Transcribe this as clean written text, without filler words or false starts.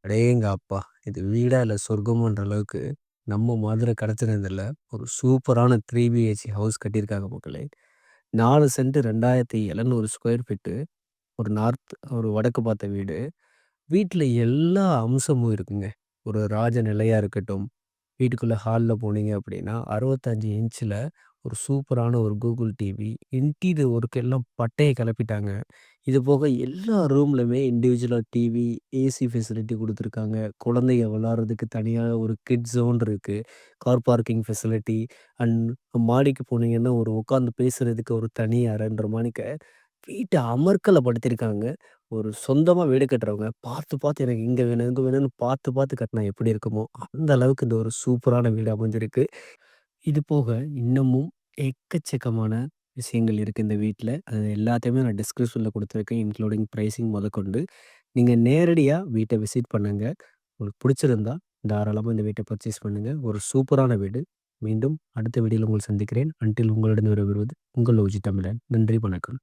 அடேங்கப்பா! இது வீடா இல்ல சொர்க்கமான்ற அளவுக்கு நம்ம மதுரை கடத்தினதில ஒரு சூப்பரான 3 பிஹெச்கே ஹவுஸ் கட்டியிருக்காங்க மக்களே. 4 சென்ட் 2700 ஸ்கொயர் ஃபீட்டு ஒரு வடக்கு பார்த்த வீடு. வீட்ல எல்லா அம்சமும் இருக்குங்க. ஒரு ராஜ நிலையா இருக்கட்டும், வீட்டுக்குள்ள ஹால்ல போனீங்க அப்படின்னா, 65 இன்ச்ல ஒரு சூப்பரான ஒரு கூகுள் டிவி. இன்டீரியர் ஒர்க் எல்லாம் பட்டைய கெளப்பிட்டாங்க. இது போக எல்லா ரூம்லயுமே இண்டிவிஜுவலா டிவி, ஏசி ஃபெசிலிட்டி குடுத்துருக்காங்க. குழந்தைங்க விளையாடுறதுக்கு தனியா ஒரு கிட்ஸ் ஜோன் இருக்கு. கார் பார்க்கிங் ஃபெசிலிட்டி அண்ட் மாடிக்கு போனீங்கன்னா, ஒரு உட்காந்து பேசுறதுக்கு ஒரு தனி அறைன்ற மாணிக்க வீட்ட அமர்க்கலப்படுத்தியிருக்காங்க. ஒரு சொந்தமா வீடு கட்டுறவங்க பார்த்து, பார்த்து எனக்கு இங்க வேணும், இங்க வேணும்னு பார்த்து, பார்த்து கட்டினா எப்படி இருக்குமோ, அந்த அளவுக்கு இந்த ஒரு சூப்பரான வீடு அமைஞ்சிருக்கு. இது போக இன்னமும் எக்கச்சக்கமான விஷயங்கள் இருக்கு இந்த வீட்ல. அது எல்லாத்தையுமே நான் டிஸ்கிரிப்ஷன்ல குடுத்துருக்கேன். Including pricing மொதற்கொண்டு. நீங்க நேரடியா வீட்ட விசிட் பண்ணுங்க. உங்களுக்கு புடிச்சிருந்தா தாராளமா இந்த வீட்ட பர்ச்சேஸ் பண்ணுங்க. ஒரு சூப்பரான வீடு. மீண்டும் அடுத்த வீடியோல உங்களை சந்திக்கிறேன். அன்டில் உங்களிடம் விடைபெறுவது உங்கள் ஓஜி தமிழன். நன்றி, வணக்கம்.